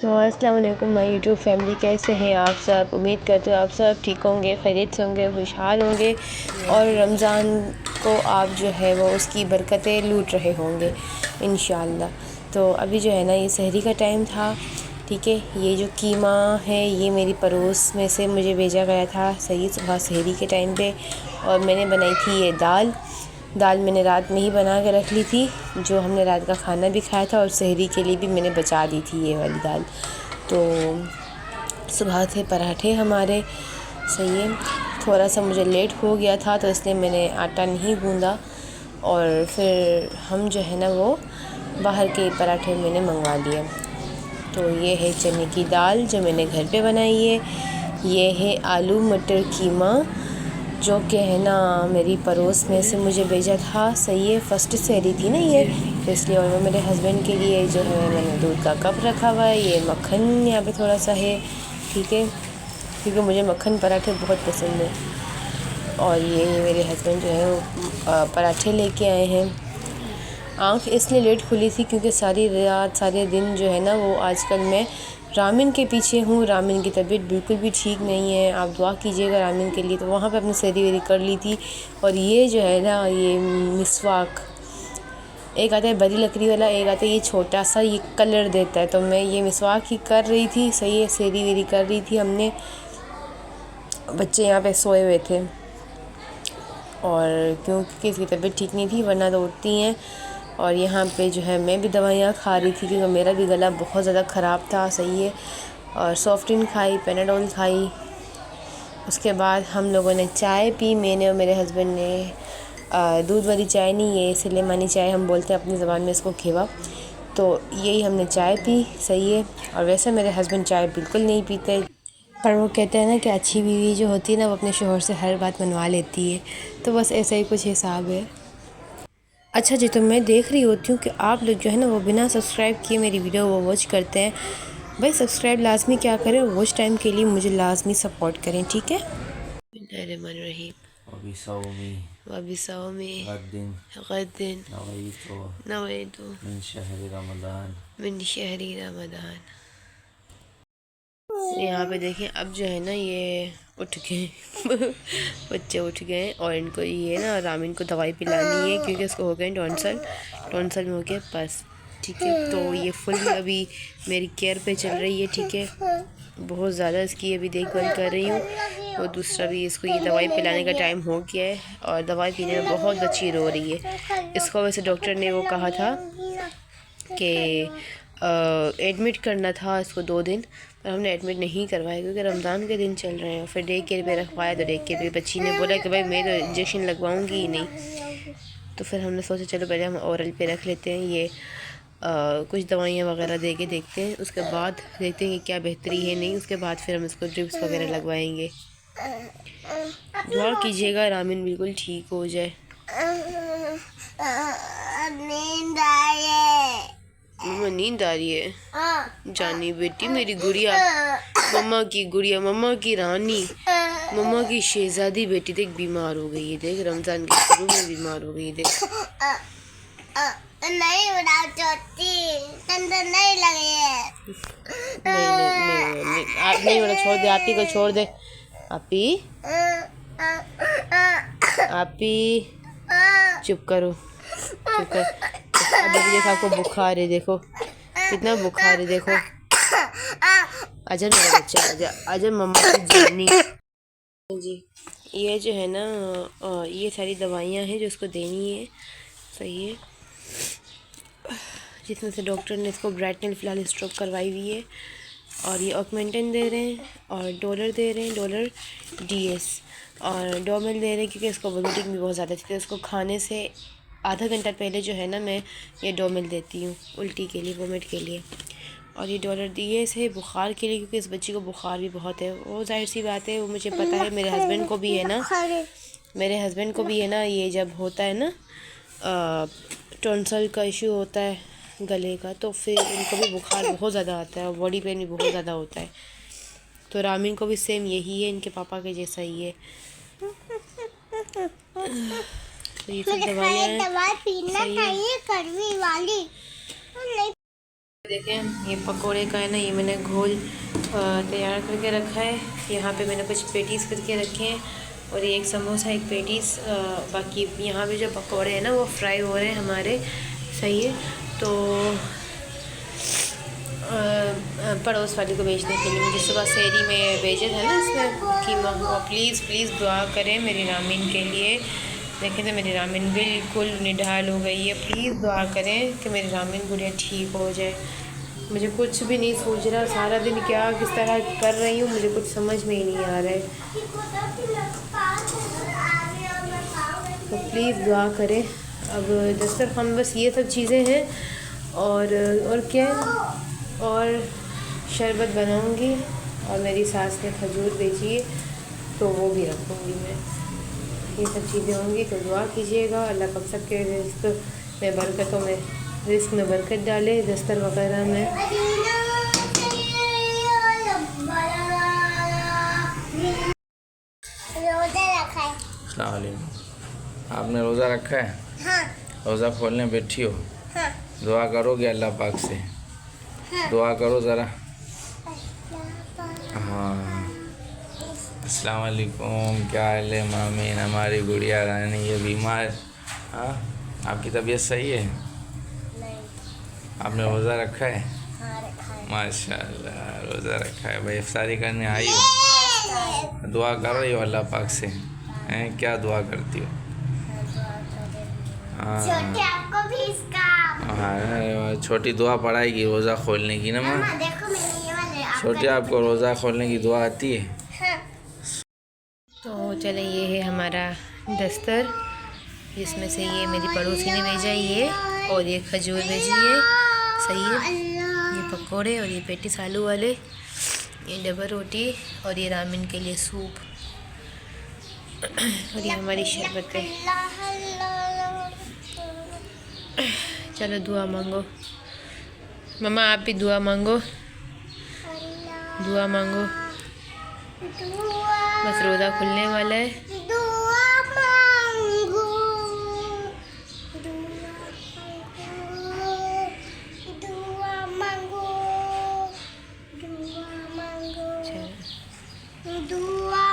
सो अस्सलाम वालेकुम my YouTube family, कैसे हैं आप सब। उम्मीद करते हो आप सब ठीक होंगे, खैरियत से होंगे, खुशहाल होंगे और रमज़ान को आप जो है वो उसकी बरकतें लूट रहे होंगे इंशाअल्लाह। तो अभी जो है ना ये सहरी का टाइम था, ठीक है। ये जो कीमा है ये मेरी पड़ोस में से मुझे भेजा गया था सही सुबह सहरी के टाइम पे, और मैंने बनाई थी ये दाल मैंने रात में ही बना के रख ली थी, जो हमने रात का खाना भी खाया था और सहरी के लिए भी मैंने बचा दी थी ये वाली दाल। तो सुबह थे पराठे हमारे, सही है। थोड़ा सा मुझे लेट हो गया था तो इसलिए मैंने आटा नहीं गूंदा, और फिर हम जो है ना वो बाहर के पराठे मैंने मंगवा लिए। तो ये है चने की दाल जो मैंने घर पे बनाई है, ये है आलू मटर कीमा जो कि है ना मेरी पड़ोस में से मुझे भेजा था, सही है। फ़र्स्ट सहरी थी ना ये, तो इसलिए। और वो मेरे हस्बैंड के लिए जो है मैंने दूध का कप रखा हुआ है, ये मक्खन यहाँ पे थोड़ा सा है, ठीक है, क्योंकि मुझे मक्खन पराठे बहुत पसंद है। और ये मेरे हस्बैंड जो है वो पराठे लेके आए हैं। आँख इसलिए लेट खुली थी क्योंकि सारी रात सारे दिन जो है ना वो आजकल मैं रामिन के पीछे हूँ। रामिन की तबीयत बिल्कुल भी ठीक नहीं है, आप दुआ कीजिएगा रामिन के लिए। तो वहाँ पे अपनी सहरी वेरी कर ली थी। और ये जो है ना ये मिसवाक, एक आता है बड़ी लकड़ी वाला, एक आता है ये छोटा सा, ये कलर देता है। तो मैं ये मिसवाक ही कर रही थी, सही है, सहरी वेरी कर रही थी हमने। बच्चे यहाँ पे सोए हुए थे और क्योंकि इसकी तबीयत ठीक नहीं थी वरना तो उठती हैं। और यहाँ पे जो है मैं भी दवाइयाँ खा रही थी क्योंकि मेरा भी गला बहुत ज़्यादा ख़राब था, सही है। और सॉफ्टिन खाई, पेनाडोल खाई। उसके बाद हम लोगों ने चाय पी, मैंने और मेरे हस्बैंड ने। दूध वाली चाय नहीं, ये सिलेमानी चाय हम बोलते हैं अपनी ज़बान में इसको, खेवा। तो यही हमने चाय पी, सही है। और वैसे मेरे हस्बैंड चाय बिल्कुल नहीं पीते, पर वो कहते हैं ना कि अच्छी बीवी जो होती है ना वो अपने शोहर से हर बात मनवा लेती है। तो बस ऐसा ही कुछ हिसाब है। अच्छा जी, तो मैं देख रही होती हूँ कि आप लोग जो है ना वो बिना सब्सक्राइब किए मेरी वीडियो वो वॉच करते हैं। भाई सब्सक्राइब लाजमी क्या करें, वॉच टाइम के लिए मुझे लाजमी सपोर्ट करें, ठीक है। यहाँ पे देखें अब जो है ना ये उठ गए बच्चे उठ गए और इनको ये ना रामिन को दवाई पिलानी है क्योंकि इसको हो गए टॉन्सल में हो गया बस, ठीक है। तो ये फुल अभी मेरी केयर पे चल रही है, ठीक है। बहुत ज़्यादा इसकी अभी देखभाल कर रही हूँ। और दूसरा भी इसको ये दवाई पिलाने का टाइम हो गया है और दवाई पीने में बहुत अच्छी रो रही है। इसको वैसे डॉक्टर ने वो कहा था कि एडमिट करना था इसको 2 दिन, पर हमने एडमिट नहीं करवाया क्योंकि रमज़ान के दिन चल रहे हैं। फिर डे केयर पे रखवाया तो डे केयर पे बच्ची ने बोला कि भाई मैं तो इंजेक्शन लगवाऊंगी ही नहीं। तो फिर हमने सोचा चलो पहले हम औरल पे रख लेते हैं, ये कुछ दवाइयाँ वगैरह दे के देखते हैं, उसके बाद देखते हैं कि क्या बेहतरी है, नहीं उसके बाद फिर हम इसको ड्रिप्स वगैरह लगवाएंगे। दुआ कीजिएगा रामिन बिल्कुल ठीक हो जाए। नींद आ रही है जानी बेटी, मेरी गुड़िया, मम्मा की गुड़िया, मम्मा की रानी, मम्मा की शहजादी बेटी देख बीमार हो गई है, देख रमजान के शुरू में बीमार हो गई है, देख। नहीं नहीं लगी है। नहीं आप नहीं बोला, छोड़ दे, आपी को छोड़ दे। आपी आपी चुप करो, चुप कर। अभी देखो आपको बुखार है, देखो कितना बुखार है, देखो। आजा मेरा बच्चा, आजा आजा मम्मा की जानी जी। ये जो है ना ये सारी दवाइयाँ हैं जो इसको देनी है, सही है। जिसमें से डॉक्टर ने इसको ब्राइटनल फ़िलहाल स्ट्रोक करवाई हुई है, और ये ऑगमेंटन दे रहे हैं और डॉलर दे रहे हैं, डॉलर DS और डोमिल दे रहे हैं क्योंकि इसको वोमिटिंग भी बहुत ज़्यादा थी। तो इसको खाने से आधा घंटा पहले जो है ना मैं ये डोमिल देती हूँ उल्टी के लिए, वोमिट के लिए। और ये डॉलर DS है बुखार के लिए क्योंकि इस बच्ची को बुखार भी बहुत है। वो जाहिर सी बात है, वो मुझे पता है, मेरे हस्बैंड को भी है ना, मेरे हस्बैंड को भी है ना, ये जब होता है ना टॉन्सिल का इशू होता है गले का, तो फिर उनको भी बुखार बहुत ज़्यादा आता है और बॉडी पेन भी बहुत ज़्यादा होता है। तो रामिन को भी सेम यही है, इनके पापा के जैसा ही है। तो ये सब दवाइयाँ हैं, देखें ये पकोड़े का है ना, ये मैंने घोल तैयार करके रखा है। यहाँ पे मैंने कुछ पेटीज़ करके रखे हैं और ये एक समोसा एक पेटीज़। बाकी यहाँ पे जो पकोड़े हैं ना वो फ्राई हो रहे हैं हमारे। सही है, तो पड़ोस वाली को बेचने के लिए मुझे सुबह सहरी में भेजे थे ना इसमें कीमा। वो प्लीज़ दुआ करें मेरी रामीन के लिए। देखें तो मेरी रामीन बिल्कुल निढाल हो गई है। प्लीज़ दुआ करें कि मेरी रामीन गुड़िया ठीक हो जाए। मुझे कुछ भी नहीं सूझ रहा, सारा दिन क्या किस तरह कर रही हूँ मुझे कुछ समझ में ही नहीं आ रहा है। तो प्लीज़ दुआ करें। अब दस्तरखान बस ये सब चीज़ें हैं और क्या, और शरबत बनाऊँगी और मेरी सास ने खजूर भेजी है तो वो भी रखूँगी मैं। ये सब चीज़ें होंगी तो दुआ कीजिएगा। अल्लाह कब सब के रिस्क में बरकतों में रिस्क में बरकत डाले, दस्तर वगैरह में। आपने रोज़ा रखा है? हाँ। रोज़ा खोलने बैठी हो? हाँ। दुआ करोगे अल्लाह पाक से? हाँ। दुआ करो ज़रा। हाँ। अस्सलाम वालेकुम, क्या हाल है मामीन? हमारी गुड़िया रानी ये बीमार। हाँ, आपकी तबीयत सही है? नहीं। आपने रोज़ा रखा है? हाँ, रखा है। माशाल्लाह रोज़ा रखा है भाई। इफ्तारी करने आई हो? दुआ कर रही हो अल्लाह पाक से? हैं, क्या दुआ करती हो? छोटे आपको भी इसका। हाँ, छोटी दुआ पढ़ाएगी रोज़ा खोलने की ना माँ? देखो मैंने ये वाले छोटी आपको रोज़ा खोलने की दुआ आती है? हाँ। तो चलें, ये है हमारा दस्तर जिसमें से ये मेरी पड़ोसी ने भेजा ये, और ये खजूर भेजी है। सही है, ये पकोड़े और ये पेटीस आलू वाले, ये डबल रोटी और ये रामिन के लिए सूप और ये हमारी शरबत है। चलो दुआ मांगो मम्मा, आप भी दुआ मांगो, दुआ मांगो। बस रोज़ा खुलने वाला है।